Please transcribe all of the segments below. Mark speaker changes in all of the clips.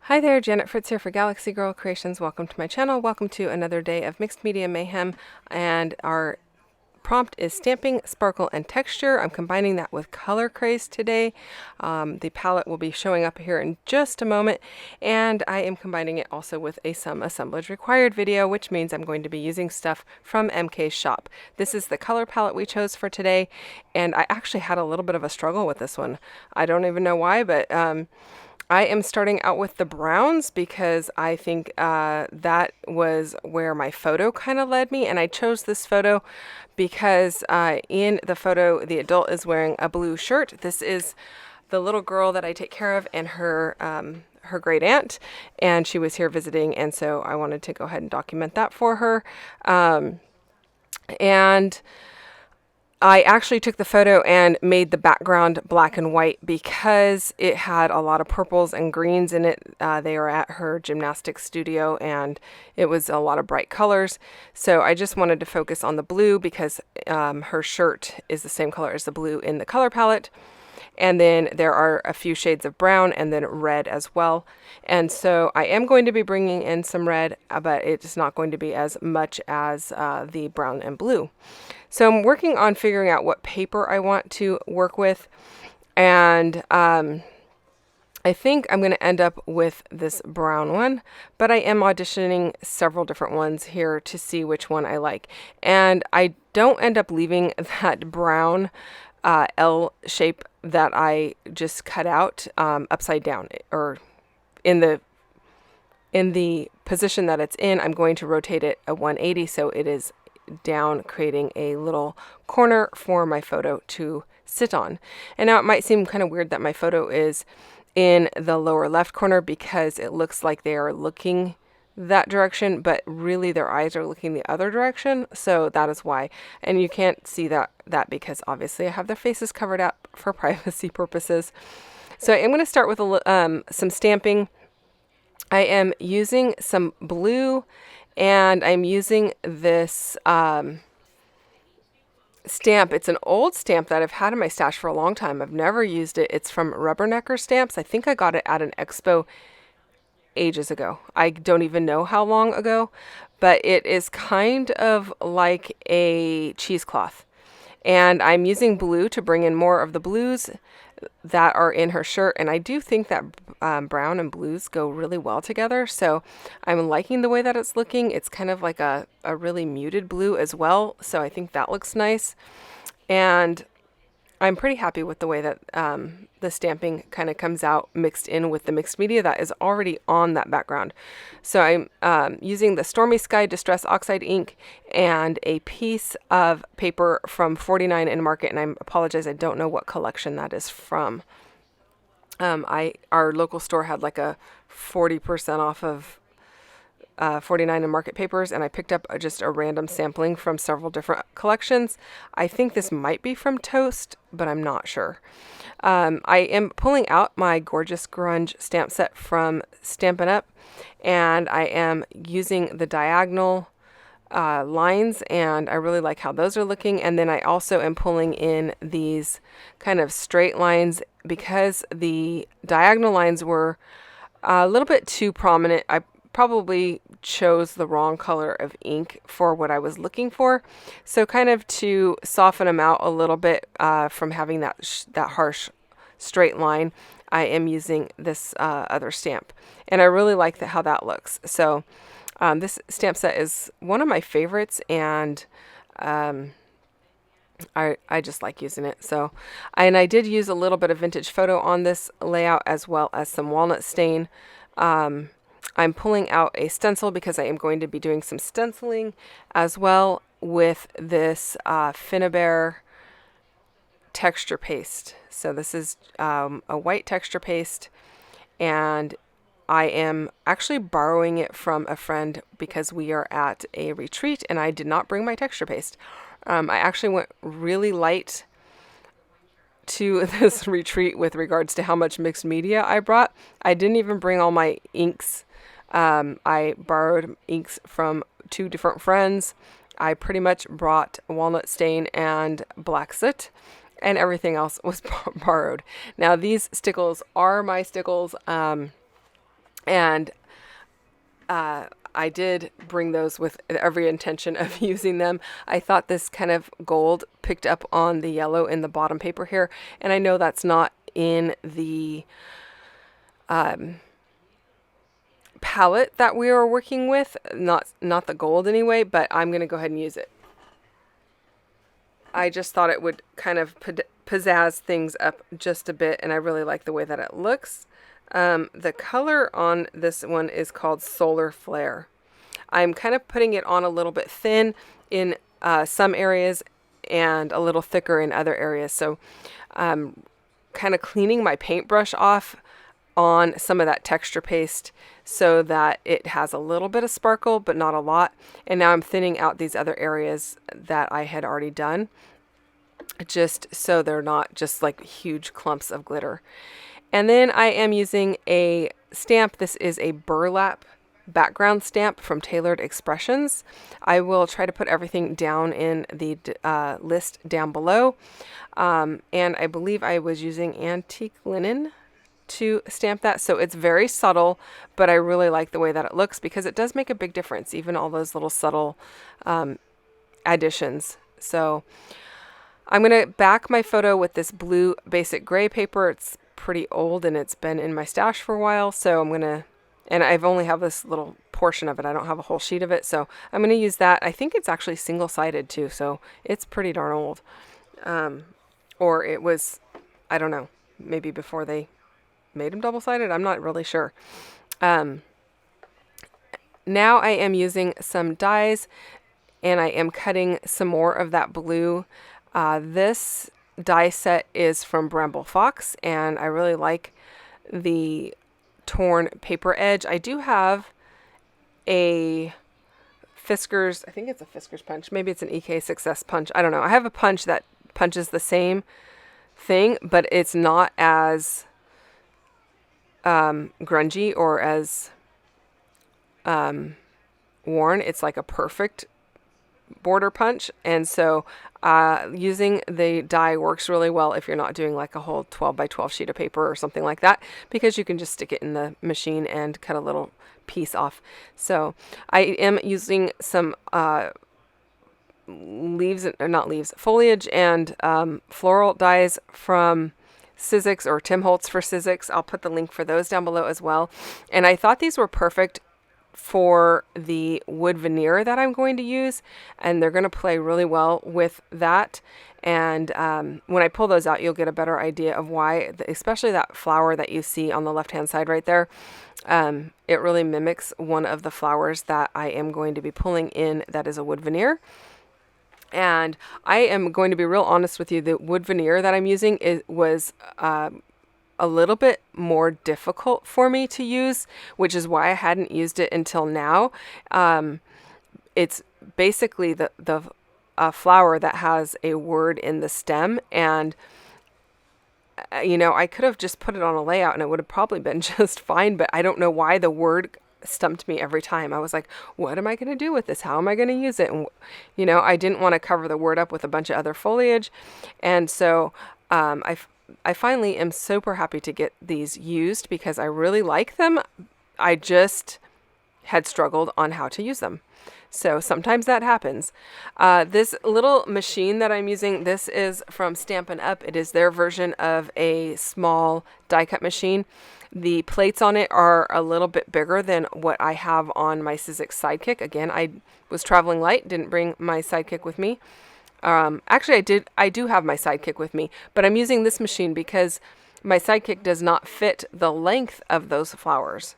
Speaker 1: Hi there, Janet Fritz here for Galaxy Girl Creations. Welcome to my channel. Welcome to another day of mixed media mayhem. And our prompt is stamping, sparkle, and texture. I'm combining that with color Craze today. The palette will be showing up here in just a moment. And I am combining it also with a some assemblage required video, which means I'm going to be using stuff from MK's shop. This is the color palette we chose for today. And I actually had a little bit of a struggle with this one. I don't even know why, but I am starting out with the browns because I think that was where my photo kind of led me, and I chose this photo because in the photo the adult is wearing a blue shirt. This is the little girl that I take care of and her great aunt, and she was here visiting, and so I wanted to go ahead and document that for her. And I actually took the photo and made the background black and white because it had a lot of purples and greens in it. They were at her gymnastics studio and it was a lot of bright colors. So I just wanted to focus on the blue because her shirt is the same color as the blue in the color palette. And then there are a few shades of brown and then red as well. And so I am going to be bringing in some red, but it's not going to be as much as the brown and blue. So I'm working on figuring out what paper I want to work with. And I think I'm going to end up with this brown one, but I am auditioning several different ones here to see which one I like. And I don't end up leaving that brown L shape that I just cut out upside down, or in the position that it's in. I'm going to rotate it a 180 so it is down, creating a little corner for my photo to sit on. And now it might seem kind of weird that my photo is in the lower left corner because it looks like they are looking that direction, but really their eyes are looking the other direction, so that is why. And you can't see that because obviously I have their faces covered up for privacy purposes. So I'm going to start with some stamping. I am using some blue, and I'm using this stamp. It's an old stamp that I've had in my stash for a long time. I've never used it. It's from Rubbernecker Stamps. I think I got it at an expo ages ago. I don't even know how long ago, but it is kind of like a cheesecloth. And I'm using blue to bring in more of the blues that are in her shirt. And I do think that brown and blues go really well together. So I'm liking the way that it's looking. It's kind of like a really muted blue as well. So I think that looks nice. And I'm pretty happy with the way that the stamping kind of comes out mixed in with the mixed media that is already on that background. So I'm using the Stormy Sky Distress Oxide ink and a piece of paper from 49 in Market, and I apologize, I don't know what collection that is from. Our local store had like a 40% off of 49 in Market papers, and I picked up just a random sampling from several different collections. I think this might be from Toast, but I'm not sure. I am pulling out my gorgeous Grunge stamp set from Stampin' Up, and I am using the diagonal lines, and I really like how those are looking. And then I also am pulling in these kind of straight lines because the diagonal lines were a little bit too prominent. I probably chose the wrong color of ink for what I was looking for. So kind of to soften them out a little bit from having that harsh straight line, I am using this other stamp. And I really like how that looks. So this stamp set is one of my favorites, and I just like using it. So, and I did use a little bit of vintage photo on this layout as well as some walnut stain. I'm pulling out a stencil because I am going to be doing some stenciling as well with this Finnabair texture paste. So this is a white texture paste, and I am actually borrowing it from a friend because we are at a retreat and I did not bring my texture paste. I actually went really light to this retreat with regards to how much mixed media I brought. I didn't even bring all my inks. I borrowed inks from 2 different friends. I pretty much brought walnut stain and black soot, and everything else was borrowed. Now these stickles are my stickles. And I did bring those with every intention of using them. I thought this kind of gold picked up on the yellow in the bottom paper here, and I know that's not in the palette that we are working with, not the gold anyway, but I'm going to go ahead and use it. I just thought it would kind of pizzazz things up just a bit, and I really like the way that it looks. The color on this one is called Solar Flare. I'm kind of putting it on a little bit thin in some areas and a little thicker in other areas. So kind of cleaning my paintbrush off on some of that texture paste so that it has a little bit of sparkle, but not a lot. And now I'm thinning out these other areas that I had already done, just so they're not just like huge clumps of glitter. And then I am using a stamp. This is a burlap background stamp from Tailored Expressions. I will try to put everything down in the list down below. And I believe I was using antique linen to stamp that. So it's very subtle, but I really like the way that it looks because it does make a big difference, even all those little subtle additions. So I'm going to back my photo with this blue basic gray paper. It's pretty old and it's been in my stash for a while. So I'm going to, and I've only have this little portion of it. I don't have a whole sheet of it. So I'm going to use that. I think it's actually single-sided too. So it's pretty darn old. Or it was, I don't know, maybe before they made them double-sided. I'm not really sure. Now I am using some dies and I am cutting some more of that blue. This die set is from Bramble Fox, and I really like the torn paper edge. I do have a Fiskars, I think it's a Fiskars punch. Maybe it's an EK Success punch. I don't know. I have a punch that punches the same thing, but it's not as grungy or as worn. It's like a perfect border punch, and so using the die works really well if you're not doing like a whole 12 by 12 sheet of paper or something like that, because you can just stick it in the machine and cut a little piece off. So I am using some foliage and floral dies from Sizzix or Tim Holtz for Sizzix. I'll put the link for those down below as well. And I thought these were perfect for the wood veneer that I'm going to use, and they're going to play really well with that. And when I pull those out, you'll get a better idea of why, especially that flower that you see on the left hand side right there. It really mimics one of the flowers that I am going to be pulling in that is a wood veneer. And I am going to be real honest with you, the wood veneer that I'm using was a little bit more difficult for me to use, which is why I hadn't used it until now. It's basically the flower that has a word in the stem, and I could have just put it on a layout and it would have probably been just fine, but I don't know why the word stumped me every time. I was like, what am I going to do with this? How am I going to use it? And I didn't want to cover the word up with a bunch of other foliage, and so I finally am super happy to get these used because I really like them. I just had struggled on how to use them. So sometimes that happens. This little machine that I'm using, this is from Stampin' Up. It is their version of a small die cut machine. The plates on it are a little bit bigger than what I have on my Sizzix Sidekick. Again, I was traveling light, didn't bring my Sidekick with me. Actually, I do have my Sidekick with me, but I'm using this machine because my Sidekick does not fit the length of those flowers.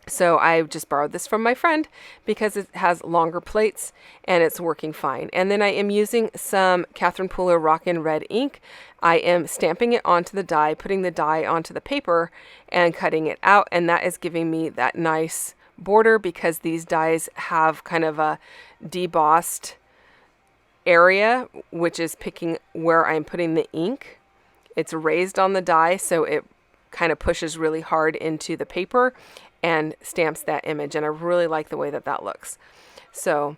Speaker 1: So I just borrowed this from my friend because it has longer plates and it's working fine. And then I am using some Catherine Pooler Rockin' Red ink. I am stamping it onto the die, putting the die onto the paper and cutting it out. And that is giving me that nice border because these dies have kind of a debossed area, which is picking where I'm putting the ink. It's raised on the die, so it kind of pushes really hard into the paper and stamps that image, and I really like the way that looks. So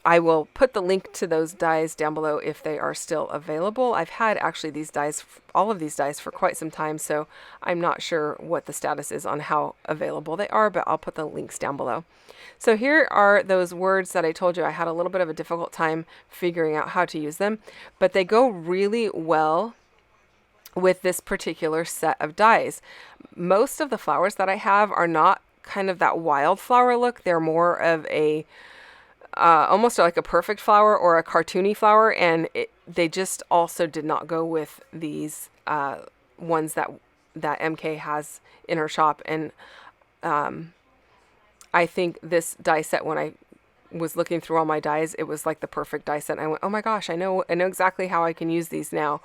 Speaker 1: I will put the link to those dies down below if they are still available. I've had actually these dies, all of these dies, for quite some time, so I'm not sure what the status is on how available they are, but I'll put the links down below. So here are those words that I told you I had a little bit of a difficult time figuring out how to use them, but they go really well with this particular set of dies. Most of the flowers that I have are not kind of that wildflower look. They're more of a almost like a perfect flower or a cartoony flower, and they just also did not go with these ones that MK has in her shop. And I think this die set, when I was looking through all my dies, it was like the perfect die set. And I went, oh my gosh, I know exactly how I can use these now.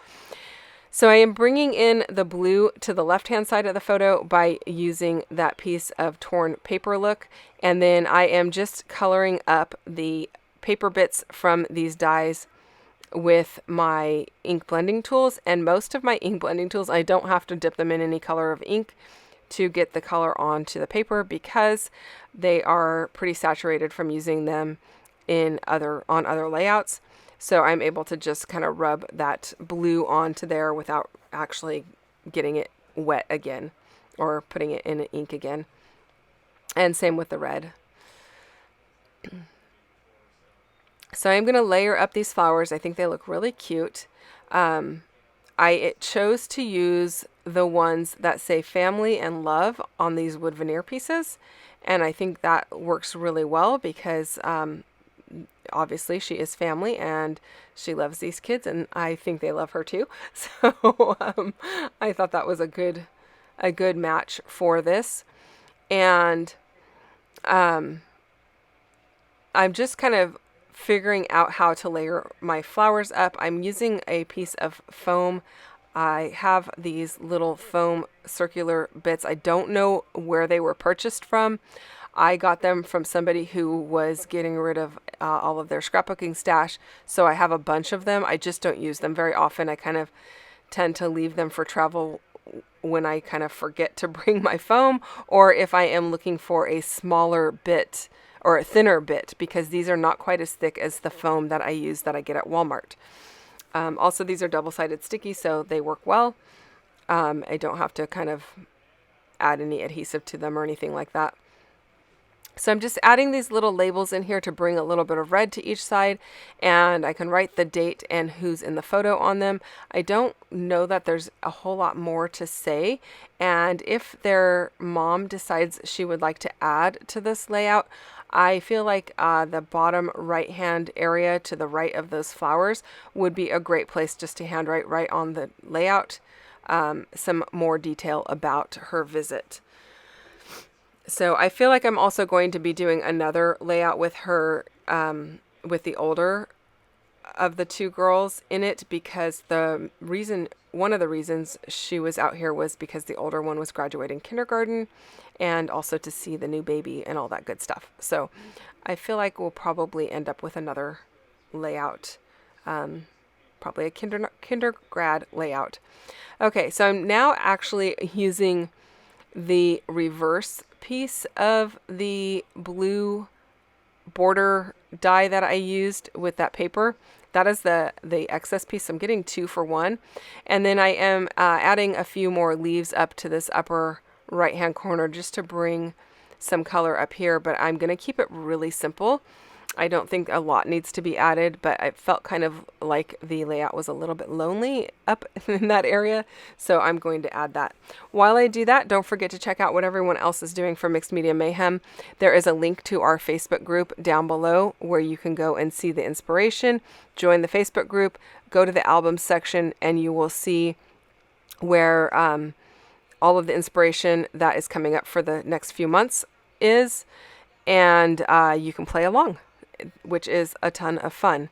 Speaker 1: So I am bringing in the blue to the left-hand side of the photo by using that piece of torn paper look. And then I am just coloring up the paper bits from these dies with my ink blending tools. And most of my ink blending tools, I don't have to dip them in any color of ink to get the color onto the paper, because they are pretty saturated from using them on other layouts. So I'm able to just kind of rub that blue onto there without actually getting it wet again or putting it in ink again. And same with the red. So I'm going to layer up these flowers. I think they look really cute. I chose to use the ones that say family and love on these wood veneer pieces. And I think that works really well because obviously she is family and she loves these kids, and I think they love her too. So I thought that was a good match for this. And I'm just kind of figuring out how to layer my flowers up. I'm using a piece of foam. I have these little foam circular bits. I don't know where they were purchased from. I got them from somebody who was getting rid of all of their scrapbooking stash, so I have a bunch of them. I just don't use them very often. I kind of tend to leave them for travel when I kind of forget to bring my foam, or if I am looking for a smaller bit or a thinner bit, because these are not quite as thick as the foam that I use that I get at Walmart. Also, these are double-sided sticky, so they work well. I don't have to kind of add any adhesive to them or anything like that. So I'm just adding these little labels in here to bring a little bit of red to each side, and I can write the date and who's in the photo on them. I don't know that there's a whole lot more to say, and if their mom decides she would like to add to this layout, I feel like the bottom right hand area to the right of those flowers would be a great place just to handwrite right on the layout some more detail about her visit. So I feel like I'm also going to be doing another layout with her, with the older of the two girls in it, because one of the reasons she was out here was because the older one was graduating kindergarten, and also to see the new baby and all that good stuff. So I feel like we'll probably end up with another layout, probably a kindergrad layout. Okay, so I'm now actually using the reverse piece of the blue border die that I used with that paper. That is the excess piece. I'm getting 2 for 1. And then I am adding a few more leaves up to this upper right hand corner just to bring some color up here, but I'm going to keep it really simple. I don't think a lot needs to be added, but I felt kind of like the layout was a little bit lonely up in that area, so I'm going to add that. While I do that, don't forget to check out what everyone else is doing for Mixed Media Mayhem. There is a link to our Facebook group down below where you can go and see the inspiration. Join the Facebook group, go to the album section, and you will see where all of the inspiration that is coming up for the next few months is, and you can play along, which is a ton of fun.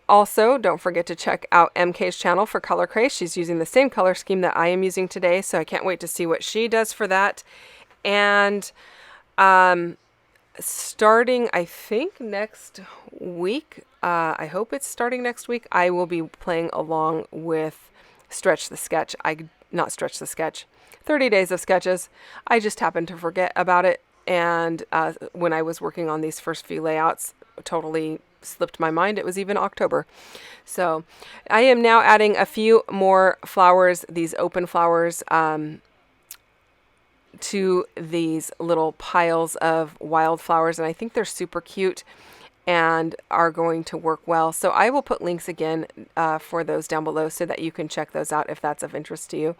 Speaker 1: Also, don't forget to check out MK's channel for Color Craze. She's using the same color scheme that I am using today, so I can't wait to see what she does for that. And starting, I think, next week, I hope it's starting next week, I will be playing along with Stretch the Sketch. 30 Days of Sketches. I just happened to forget about it And when I was working on these first few layouts, totally slipped my mind. It was even October. So I am now adding a few more flowers, these open flowers, to these little piles of wildflowers, and I think they're super cute and are going to work well. So I will put links again for those down below so that you can check those out if that's of interest to you.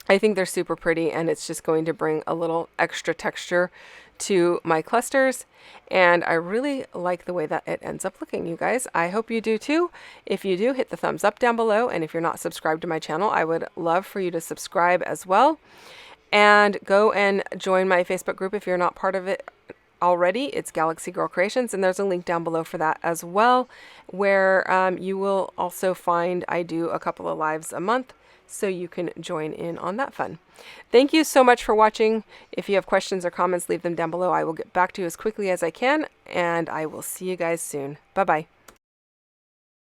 Speaker 1: I think they're super pretty, and it's just going to bring a little extra texture to my clusters, and I really like the way that it ends up looking, you guys. I hope you do too. If you do, hit the thumbs up down below, and if you're not subscribed to my channel, I would love for you to subscribe as well. And go and join my Facebook group if you're not part of it already. It's Galaxy Girl Creations, and there's a link down below for that as well, where you will also find I do a couple of lives a month, so you can join in on that fun. Thank you so much for watching. If you have questions or comments, leave them down below. I will get back to you as quickly as I can, and I will see you guys soon. Bye-bye.